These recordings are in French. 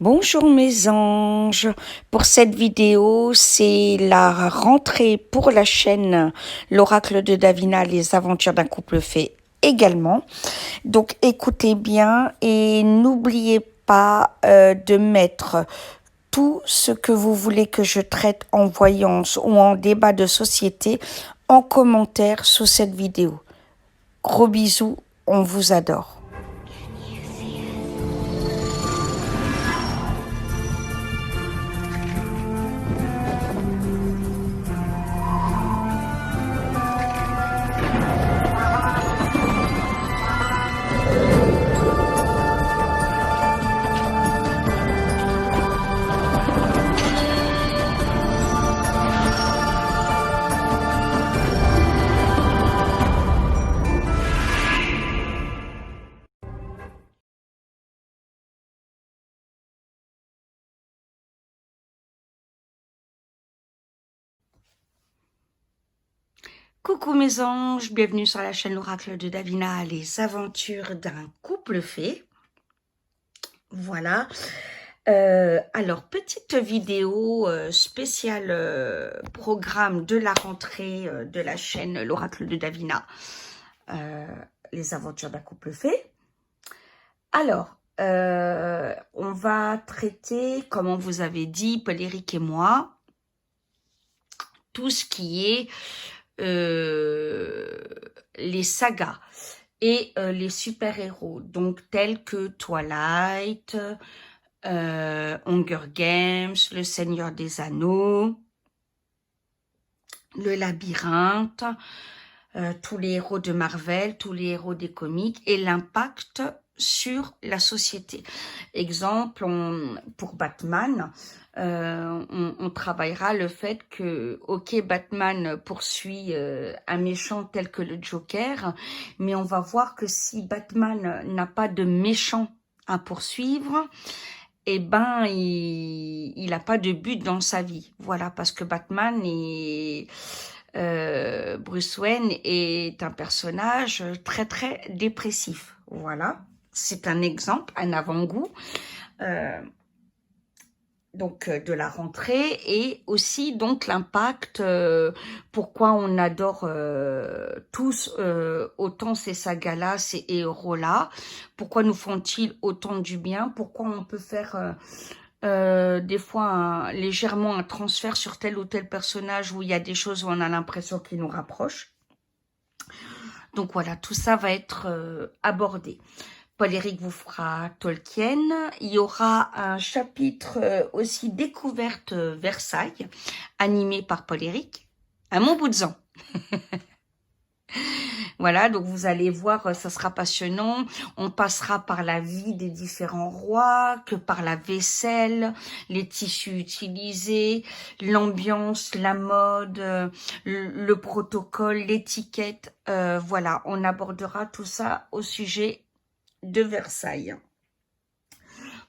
Bonjour mes anges, pour cette vidéo c'est la rentrée pour la chaîne L'Oracle de Davina, les aventures d'un couple fait également. Donc écoutez bien et n'oubliez pas de mettre tout ce que vous voulez que je traite en voyance ou en débat de société en commentaire sous cette vidéo. Gros bisous, on vous adore. Coucou mes anges, bienvenue sur la chaîne L'Oracle de Davina, les aventures d'un couple fait. Voilà. Alors, petite vidéo spéciale programme de la rentrée de la chaîne L'Oracle de Davina, les aventures d'un couple fait. Alors, on va traiter, comme on vous avait dit, Paul-Éric et moi, tout ce qui est les sagas et les super-héros, donc tels que Twilight, Hunger Games, Le Seigneur des Anneaux, Le Labyrinthe, tous les héros de Marvel, tous les héros des comics et l'impact sur la société. Exemple, pour Batman, on travaillera le fait que, ok, Batman poursuit un méchant tel que le Joker, mais on va voir que si Batman n'a pas de méchant à poursuivre, eh ben, il n'a pas de but dans sa vie. Voilà, parce que Batman est... Bruce Wayne est un personnage très très dépressif. Voilà, c'est un exemple, un avant-goût donc de la rentrée et aussi donc l'impact, pourquoi on adore tous autant ces sagas-là, ces héros-là, pourquoi nous font-ils autant du bien, pourquoi on peut faire des fois légèrement un transfert sur tel ou tel personnage où il y a des choses où on a l'impression qu'ils nous rapprochent. Donc voilà, tout ça va être abordé. Paul-Éric vous fera Tolkien. Il y aura un chapitre aussi découverte Versailles, animé par Paul-Éric, à Montboutzan. Voilà, donc vous allez voir, ça sera passionnant. On passera par la vie des différents rois, que par la vaisselle, les tissus utilisés, l'ambiance, la mode, le protocole, l'étiquette. Voilà, on abordera tout ça au sujet de Versailles.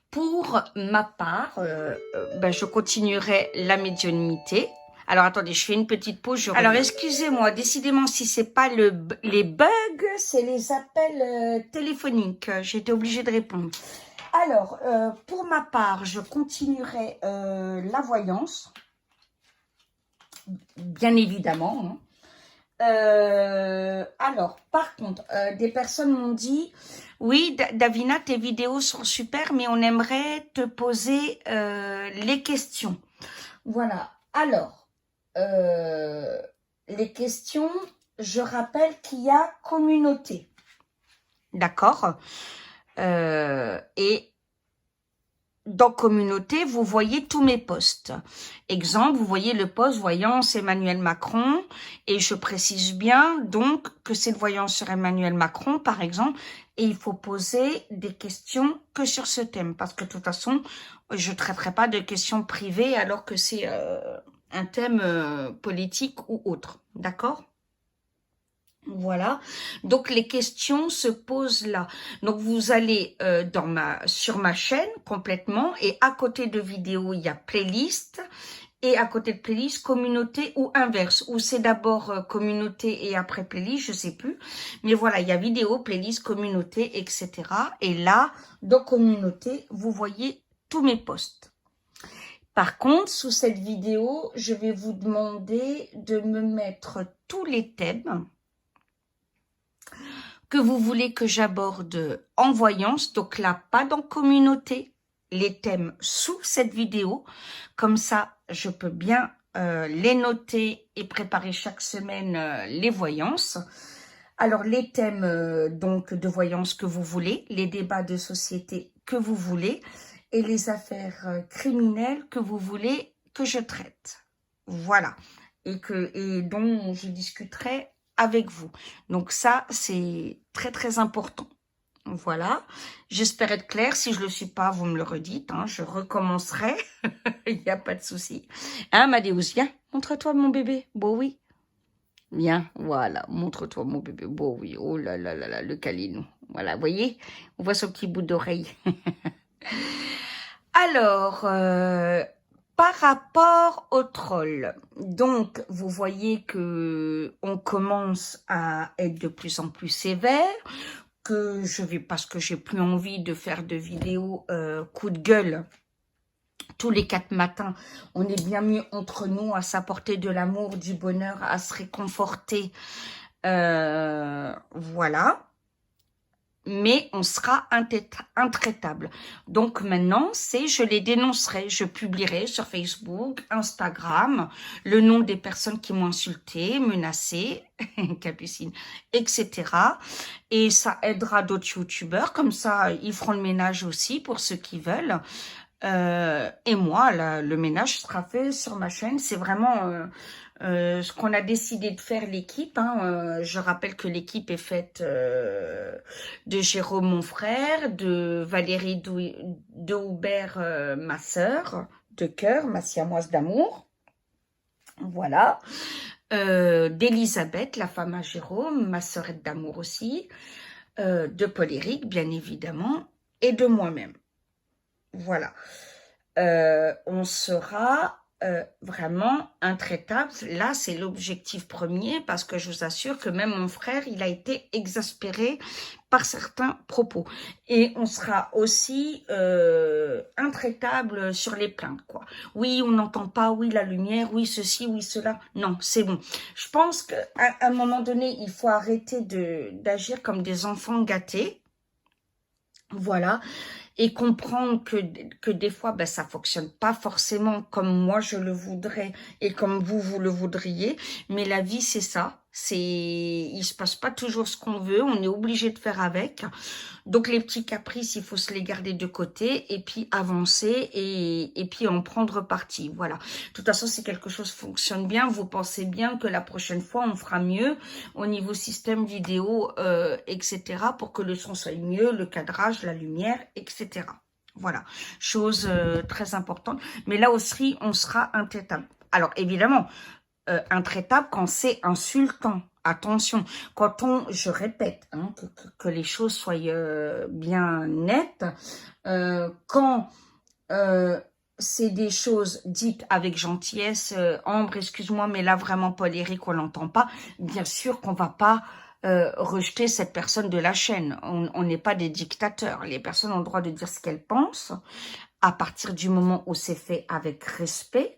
Pour ma part, je continuerai la médiumnité. Alors, attendez, je fais une petite pause. Alors, excusez-moi, décidément, si c'est pas les bugs, c'est les appels téléphoniques. J'ai été obligée de répondre. Alors, pour ma part, je continuerai la voyance, bien évidemment. Hein. Alors, par contre, des personnes m'ont dit, oui, Davina, tes vidéos sont super, mais on aimerait te poser les questions. Voilà. Alors, les questions, je rappelle qu'il y a communauté. D'accord. Et dans communauté, vous voyez tous mes posts. Exemple, vous voyez le post voyance Emmanuel Macron et je précise bien donc que c'est de voyance sur Emmanuel Macron par exemple et il faut poser des questions que sur ce thème parce que de toute façon, je ne traiterai pas de questions privées alors que c'est un thème politique ou autre. D'accord ? Voilà, donc les questions se posent là. Donc vous allez sur ma chaîne complètement et à côté de vidéo, il y a playlist et à côté de playlist, communauté ou inverse. Ou c'est d'abord communauté et après playlist, je sais plus. Mais voilà, il y a vidéo, playlist, communauté, etc. Et là, dans communauté, vous voyez tous mes posts. Par contre, sous cette vidéo, je vais vous demander de me mettre tous les thèmes que vous voulez que j'aborde en voyance. Donc là, pas dans communauté, les thèmes sous cette vidéo. Comme ça, je peux bien les noter et préparer chaque semaine les voyances. Alors, les thèmes donc de voyance que vous voulez, les débats de société que vous voulez et les affaires criminelles que vous voulez que je traite. Voilà. Et dont je discuterai avec vous. Donc ça, c'est très très important. Voilà. J'espère être claire. Si je ne le suis pas, vous me le redites. Hein, je recommencerai. Il n'y a pas de souci. Hein, Madéus, viens. Montre-toi mon bébé. Bon, oui. Viens, voilà, montre-toi mon bébé. Bon, oui, oh là là là là, le câlinou. Voilà, vous voyez, on voit son petit bout d'oreille. Alors, par rapport au troll, donc vous voyez que on commence à être de plus en plus sévère, que je vais, parce que j'ai plus envie de faire de vidéos coup de gueule. Tous les 4 matins, on est bien mieux entre nous à s'apporter de l'amour, du bonheur, à se réconforter. Voilà. Mais on sera intraitable. Donc maintenant, je les dénoncerai. Je publierai sur Facebook, Instagram, le nom des personnes qui m'ont insulté, menacé, Capucine, etc. Et ça aidera d'autres youtubeurs. Comme ça, ils feront le ménage aussi pour ceux qui veulent. Et moi, le ménage sera fait sur ma chaîne. C'est vraiment ce qu'on a décidé de faire l'équipe. Hein. Je rappelle que l'équipe est faite de Jérôme, mon frère, de Valérie de Hubert, ma sœur, de cœur, ma siamoise d'amour. Voilà. D'Elisabeth, la femme à Jérôme, ma sœurette d'amour aussi. De Paul-Éric, bien évidemment. Et de moi-même. Voilà, on sera vraiment intraitable. Là, c'est l'objectif premier parce que je vous assure que même mon frère, il a été exaspéré par certains propos. Et on sera aussi intraitable sur les plaintes, quoi. Oui, on n'entend pas, oui, la lumière, oui, ceci, oui, cela. Non, c'est bon. Je pense qu'à un moment donné, il faut arrêter d'agir comme des enfants gâtés. Voilà. Et comprendre que des fois, ben, ça fonctionne pas forcément comme moi je le voudrais et comme vous le voudriez. Mais la vie, c'est ça. Il se passe pas toujours ce qu'on veut. On est obligé de faire avec. Donc, les petits caprices, il faut se les garder de côté et puis avancer et puis en prendre parti. Voilà. De toute façon, si quelque chose fonctionne bien, vous pensez bien que la prochaine fois, on fera mieux au niveau système vidéo, etc. pour que le son soit mieux, le cadrage, la lumière, etc. Voilà. Chose très importante. Mais là aussi, on sera intraitable. Alors, évidemment, intraitable quand c'est insultant. Attention, quand je répète, hein, que les choses soient bien nettes, quand c'est des choses dites avec gentillesse, Ambre, excuse-moi, mais là vraiment Paul-Éric, on l'entend pas, bien sûr qu'on va pas rejeter cette personne de la chaîne. On n'est pas des dictateurs. Les personnes ont le droit de dire ce qu'elles pensent à partir du moment où c'est fait avec respect,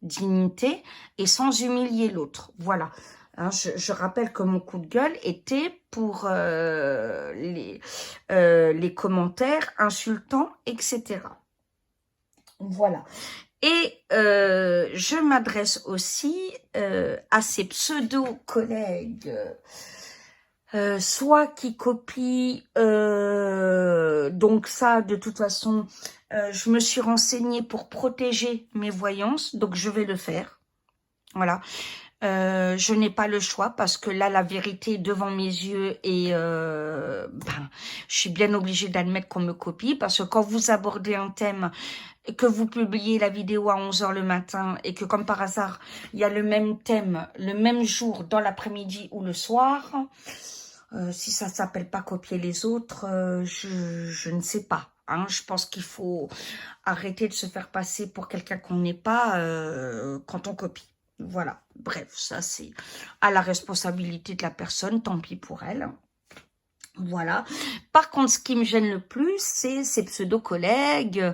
dignité et sans humilier l'autre. Voilà. Hein, je rappelle que mon coup de gueule était pour les commentaires insultants, etc. Voilà. Et je m'adresse aussi à ces pseudo-collègues, soit qui copient, donc ça, de toute façon, je me suis renseignée pour protéger mes voyances, donc je vais le faire. Voilà. Je n'ai pas le choix parce que là, la vérité est devant mes yeux et je suis bien obligée d'admettre qu'on me copie parce que quand vous abordez un thème et que vous publiez la vidéo à 11 h le matin et que comme par hasard, il y a le même thème, le même jour dans l'après-midi ou le soir, si ça s'appelle pas copier les autres, je ne sais pas. Hein, je pense qu'il faut arrêter de se faire passer pour quelqu'un qu'on n'est pas quand on copie. Voilà, bref, ça c'est à la responsabilité de la personne, tant pis pour elle. Voilà. Par contre, ce qui me gêne le plus, c'est ces pseudo-collègues.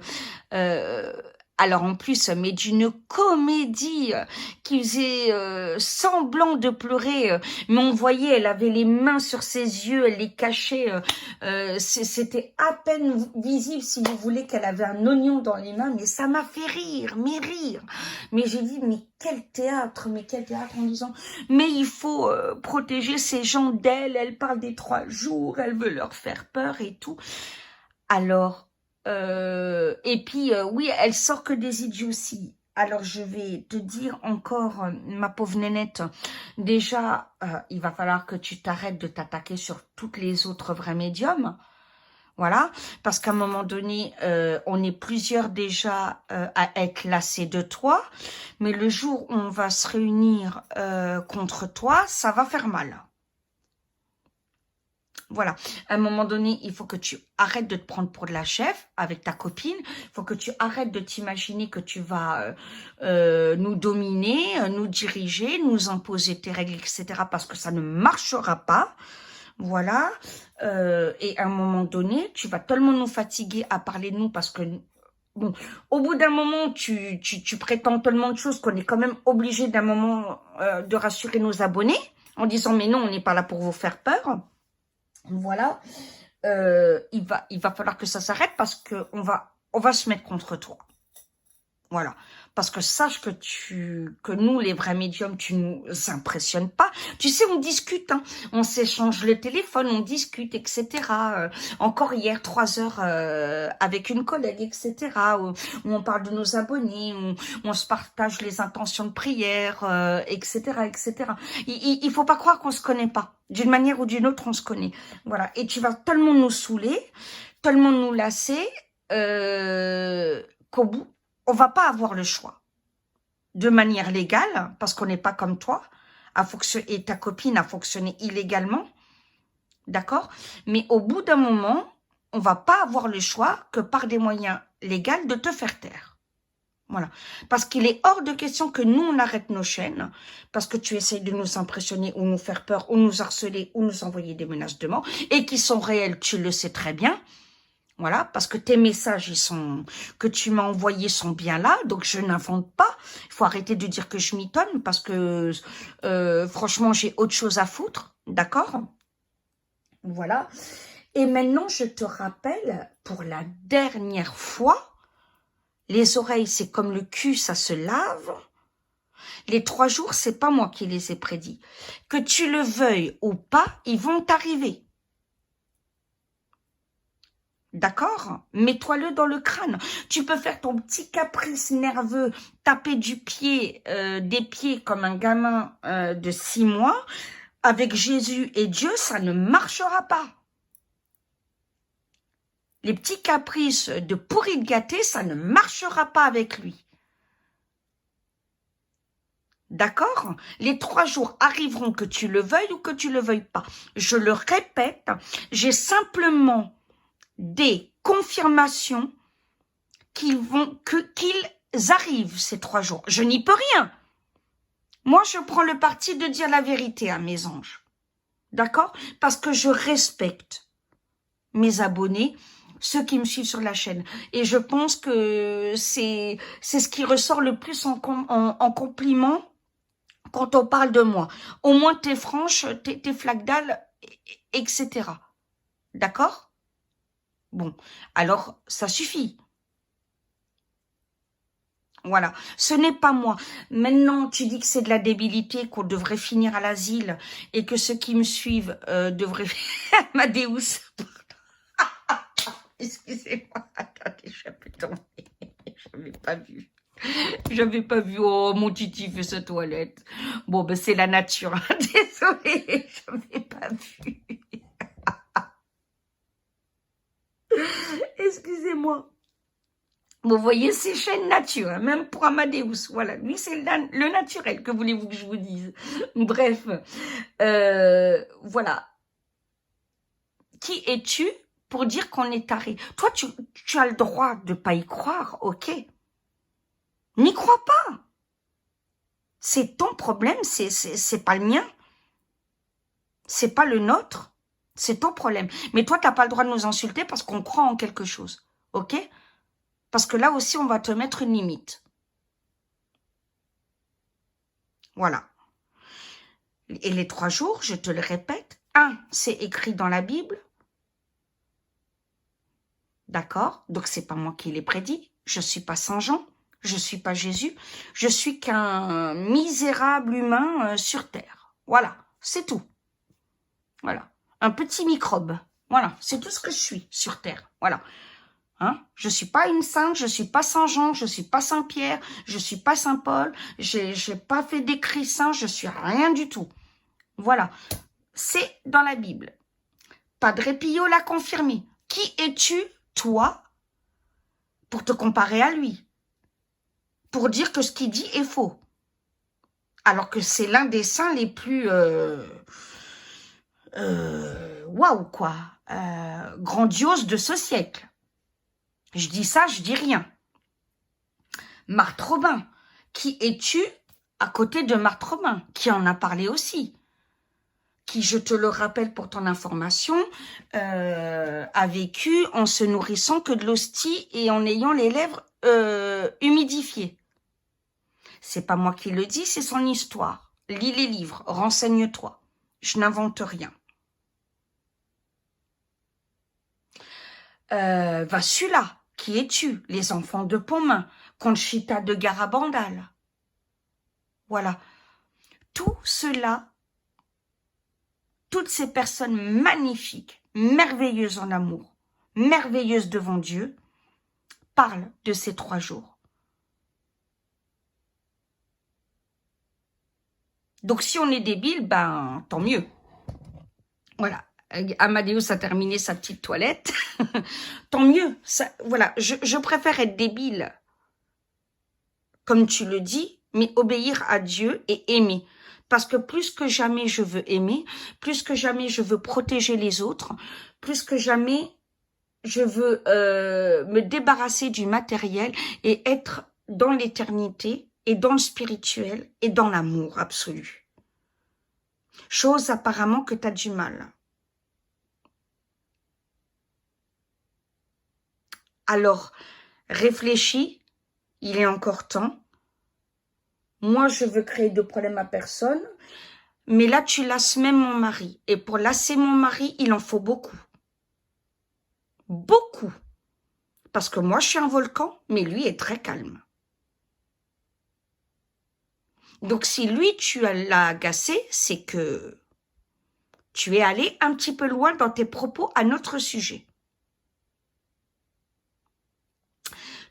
euh, alors en plus, mais d'une comédie qui faisait semblant de pleurer, mais on voyait, elle avait les mains sur ses yeux, elle les cachait. C'était à peine visible, si vous voulez, qu'elle avait un oignon dans les mains, mais ça m'a fait rire, mais rire. Mais j'ai dit, mais quel théâtre, en disant, mais il faut protéger ces gens d'elle, elle parle des 3 jours, elle veut leur faire peur et tout. Alors, et puis, oui, elle sort que des idioties. Alors, je vais te dire encore, ma pauvre nénette, déjà, il va falloir que tu t'arrêtes de t'attaquer sur toutes les autres vrais médiums. Voilà, parce qu'à un moment donné, on est plusieurs déjà à être lassés de toi, mais le jour où on va se réunir contre toi, ça va faire mal. Voilà, à un moment donné, il faut que tu arrêtes de te prendre pour de la chef avec ta copine. Il faut que tu arrêtes de t'imaginer que tu vas nous dominer, nous diriger, nous imposer tes règles, etc. Parce que ça ne marchera pas. Voilà. Et à un moment donné, tu vas tellement nous fatiguer à parler de nous parce que, bon, au bout d'un moment, tu prétends tellement de choses qu'on est quand même obligé d'un moment de rassurer nos abonnés en disant, mais non, on n'est pas là pour vous faire peur. Voilà, il va falloir que ça s'arrête parce que on va se mettre contre toi. Voilà, parce que sache que nous, les vrais médiums, tu nous impressionnes pas. Tu sais, on discute, hein, on s'échange le téléphone, on discute, etc. Encore hier, 3 heures avec une collègue, etc. Où on parle de nos abonnés, où on se partage les intentions de prière, etc., etc. Il faut pas croire qu'on se connaît pas. D'une manière ou d'une autre, on se connaît. Voilà, et tu vas tellement nous saouler, tellement nous lasser, qu'au bout, on va pas avoir le choix. De manière légale, parce qu'on n'est pas comme toi, et ta copine a fonctionné illégalement, d'accord? Mais au bout d'un moment, on va pas avoir le choix que par des moyens légaux de te faire taire. Voilà. Parce qu'il est hors de question que nous, on arrête nos chaînes, parce que tu essayes de nous impressionner ou nous faire peur, ou nous harceler, ou nous envoyer des menaces de mort, et qui sont réelles, tu le sais très bien. Voilà, parce que tes messages que tu m'as envoyés sont bien là, donc je n'invente pas. Il faut arrêter de dire que je m'étonne, parce que franchement, j'ai autre chose à foutre, d'accord? Voilà. Et maintenant, je te rappelle, pour la dernière fois, les oreilles, c'est comme le cul, ça se lave. Les 3 jours, c'est pas moi qui les ai prédits. Que tu le veuilles ou pas, ils vont t'arriver. D'accord? Mets-toi-le dans le crâne. Tu peux faire ton petit caprice nerveux, taper des pieds comme un gamin de 6 mois. Avec Jésus et Dieu, ça ne marchera pas. Les petits caprices de pourri de gâté, ça ne marchera pas avec lui. D'accord? Les 3 jours arriveront que tu le veuilles ou que tu le veuilles pas. Je le répète, j'ai simplement des confirmations qu'ils arrivent ces 3 jours. Je n'y peux rien. Moi, je prends le parti de dire la vérité à mes anges. D'accord? Parce que je respecte mes abonnés, ceux qui me suivent sur la chaîne. Et je pense que c'est ce qui ressort le plus en compliment quand on parle de moi. Au moins, t'es franche, t'es flaque dalle, etc. D'accord? Bon, alors, ça suffit. Voilà, ce n'est pas moi. Maintenant, tu dis que c'est de la débilité, qu'on devrait finir à l'asile et que ceux qui me suivent devraient faire Amadeus. Excusez-moi, attendez, je vais tomber. J'avais pas vu. J'avais pas vu. Oh, mon titi fait sa toilette. Bon, ben c'est la nature. Désolée, j'avais pas vu. Excusez-moi. Vous voyez, c'est chaîne nature, hein, même pour Amadeus. Voilà, lui, c'est le naturel, que voulez-vous que je vous dise? Bref, voilà. Qui es-tu pour dire qu'on est taré? Toi, tu as le droit de pas y croire, ok? N'y crois pas. C'est ton problème, c'est pas le mien. C'est pas le nôtre. C'est ton problème. Mais toi, t'as pas le droit de nous insulter parce qu'on croit en quelque chose. Ok? Parce que là aussi, on va te mettre une limite. Voilà. Et les 3 jours, je te le répète, 1, c'est écrit dans la Bible. D'accord? Donc, c'est pas moi qui l'ai prédit. Je suis pas Saint Jean. Je suis pas Jésus. Je suis qu'un misérable humain sur terre. Voilà. C'est tout. Voilà. Un petit microbe. Voilà. C'est tout ce que je suis sur terre. Voilà. Hein? Je suis pas une sainte, je suis pas Saint Jean, je suis pas Saint Pierre, je suis pas Saint Paul, j'ai pas fait d'écrit saint, je suis rien du tout. Voilà. C'est dans la Bible. Padre Pio l'a confirmé. Qui es-tu, toi, pour te comparer à lui? Pour dire que ce qu'il dit est faux. Alors que c'est l'un des saints les plus... waouh, quoi. Grandiose de ce siècle. Je dis ça, je dis rien. Marthe Robin. Qui es-tu à côté de Marthe Robin, qui en a parlé aussi, qui, je te le rappelle pour ton information, a vécu en se nourrissant que de l'hostie et en ayant les lèvres humidifiées. C'est pas moi qui le dis, c'est son histoire. Lis les livres, renseigne-toi. Je n'invente rien. Vasula, qui es-tu? Les enfants de Pomain, Conchita de Garabandal. Voilà. Tout cela, toutes ces personnes magnifiques, merveilleuses en amour, merveilleuses devant Dieu, parlent de ces 3 jours. Donc, si on est débile, ben, tant mieux. Voilà. Amadeus a terminé sa petite toilette. Tant mieux. Ça, voilà. Je préfère être débile, comme tu le dis, mais obéir à Dieu et aimer. Parce que plus que jamais je veux aimer, plus que jamais je veux protéger les autres, plus que jamais je veux me débarrasser du matériel et être dans l'éternité et dans le spirituel et dans l'amour absolu. Chose apparemment que tu as du mal. Alors, réfléchis, il est encore temps. Moi, je veux créer de problème à personne, mais là, tu lasses même mon mari. Et pour lasser mon mari, il en faut beaucoup. Beaucoup. Parce que moi, je suis un volcan, mais lui est très calme. Donc, si lui, tu l'as agacé, c'est que tu es allé un petit peu loin dans tes propos à notre sujet.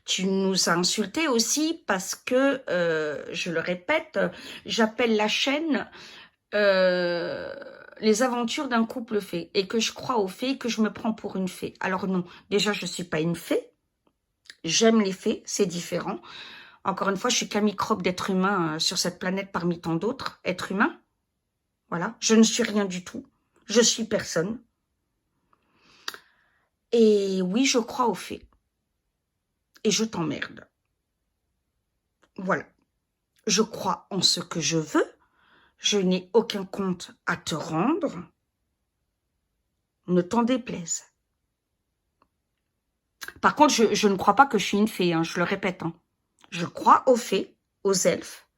Tu nous as insultés aussi parce que, je le répète, j'appelle la chaîne les aventures d'un couple fée et que je crois aux fées et que je me prends pour une fée. Alors non, déjà je ne suis pas une fée, j'aime les fées, c'est différent. Encore une fois, je suis qu'un microbe d'être humain sur cette planète parmi tant d'autres êtres humains. Voilà, je ne suis rien du tout, je suis personne. Et oui, je crois aux fées. Et je t'emmerde. Voilà. Je crois en ce que je veux. Je n'ai aucun compte à te rendre. Ne t'en déplaise. Par contre, je ne crois pas que je suis une fée, hein, je le répète. Hein. Je crois aux fées, aux elfes.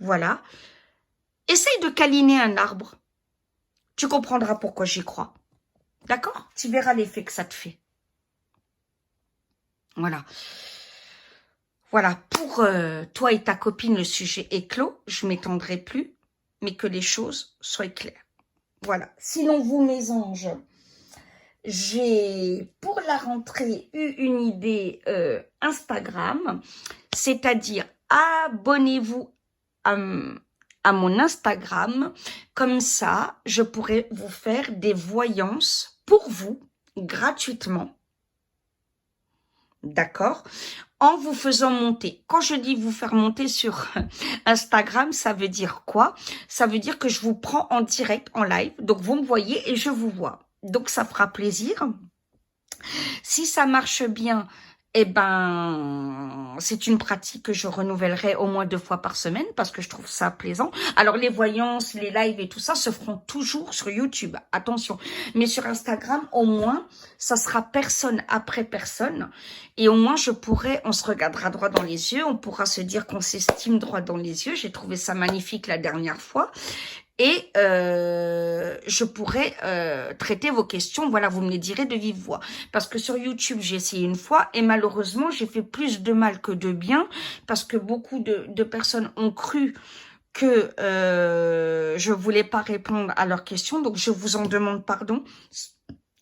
Voilà. Essaye de câliner un arbre. Tu comprendras pourquoi j'y crois. D'accord? Tu verras l'effet que ça te fait. Voilà. Voilà, pour toi et ta copine, le sujet est clos. Je ne m'étendrai plus, mais que les choses soient claires. Voilà. Sinon, vous, mes anges, j'ai, pour la rentrée, eu une idée Instagram, c'est-à-dire abonnez-vous à mon Instagram. Comme ça, je pourrai vous faire des voyances pour vous, gratuitement. D'accord? En vous faisant monter. Quand je dis vous faire monter sur Instagram, ça veut dire quoi? Ça veut dire que je vous prends en direct, en live. Donc, vous me voyez et je vous vois. Donc, ça fera plaisir. Si ça marche bien, eh ben, c'est une pratique que je renouvellerai au moins 2 fois par semaine parce que je trouve ça plaisant. Alors, les voyances, les lives et tout ça se feront toujours sur YouTube, attention. Mais sur Instagram, au moins, ça sera personne après personne. Et au moins, on se regardera droit dans les yeux, on pourra se dire qu'on s'estime droit dans les yeux. J'ai trouvé ça magnifique la dernière fois. Et je pourrais traiter vos questions. Voilà, vous me les direz de vive voix. Parce que sur YouTube, j'ai essayé une fois et malheureusement, j'ai fait plus de mal que de bien parce que beaucoup de personnes ont cru que je voulais pas répondre à leurs questions. Donc, je vous en demande pardon.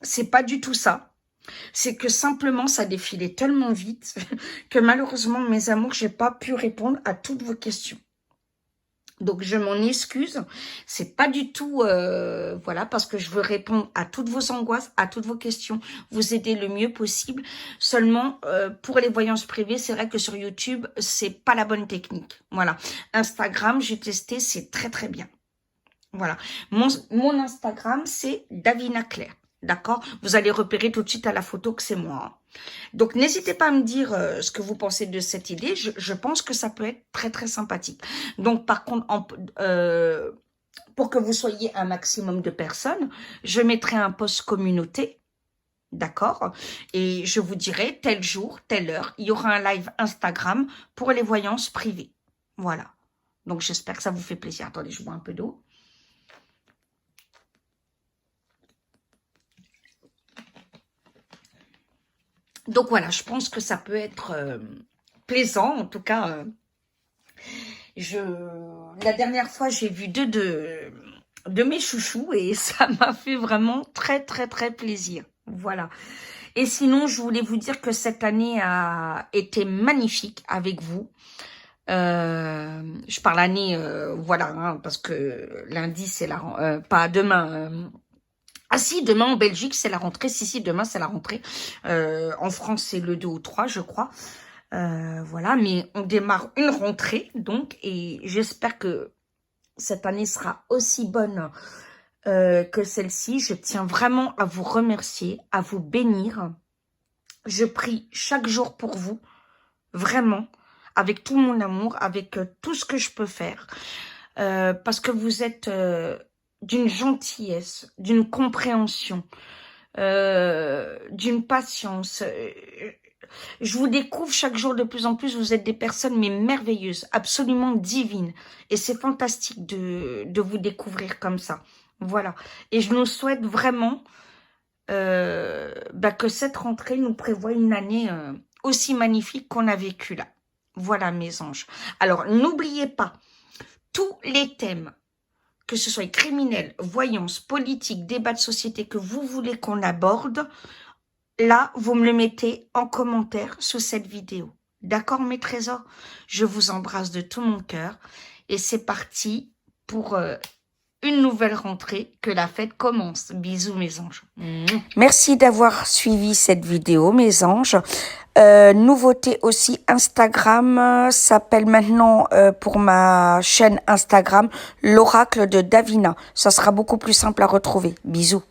C'est pas du tout ça. C'est que simplement, ça défilait tellement vite que malheureusement, mes amours, j'ai pas pu répondre à toutes vos questions. Donc, je m'en excuse. C'est pas du tout, voilà, parce que je veux répondre à toutes vos angoisses, à toutes vos questions, vous aider le mieux possible. Seulement, pour les voyances privées, c'est vrai que sur YouTube, c'est pas la bonne technique. Voilà. Instagram, j'ai testé, c'est très, très bien. Voilà. Mon Instagram, c'est Davina Claire. D'accord? Vous allez repérer tout de suite à la photo que c'est moi. Hein. Donc, n'hésitez pas à me dire ce que vous pensez de cette idée. Je pense que ça peut être très, très sympathique. Donc, par contre, pour que vous soyez un maximum de personnes, je mettrai un post communauté. D'accord? Et je vous dirai tel jour, telle heure, il y aura un live Instagram pour les voyances privées. Voilà. Donc, j'espère que ça vous fait plaisir. Attendez, je bois un peu d'eau. Donc voilà, je pense que ça peut être plaisant. En tout cas, la dernière fois, j'ai vu deux de mes chouchous et ça m'a fait vraiment très, très, très plaisir. Voilà. Et sinon, je voulais vous dire que cette année a été magnifique avec vous. Je parle année, voilà, hein, parce que lundi, c'est pas demain. Ah si, demain en Belgique, c'est la rentrée. Si, demain, c'est la rentrée. En France, c'est le 2 ou 3, je crois. Voilà, mais on démarre une rentrée, donc, et j'espère que cette année sera aussi bonne que celle-ci. Je tiens vraiment à vous remercier, à vous bénir. Je prie chaque jour pour vous, vraiment, avec tout mon amour, avec tout ce que je peux faire, parce que vous êtes d'une gentillesse, d'une compréhension, d'une patience. Je vous découvre chaque jour de plus en plus, vous êtes des personnes mais merveilleuses, absolument divines. Et c'est fantastique de vous découvrir comme ça. Voilà. Et je nous souhaite vraiment que cette rentrée nous prévoit une année aussi magnifique qu'on a vécue là. Voilà mes anges. Alors n'oubliez pas, tous les thèmes, que ce soit criminel, voyance, politique, débat de société, que vous voulez qu'on aborde, là, vous me le mettez en commentaire sous cette vidéo. D'accord, mes trésors? Je vous embrasse de tout mon cœur. Et c'est parti pour une nouvelle rentrée. Que la fête commence. Bisous, mes anges. Merci d'avoir suivi cette vidéo, mes anges. Nouveauté aussi, Instagram s'appelle maintenant pour ma chaîne Instagram l'oracle de Davina. Ça sera beaucoup plus simple à retrouver. Bisous.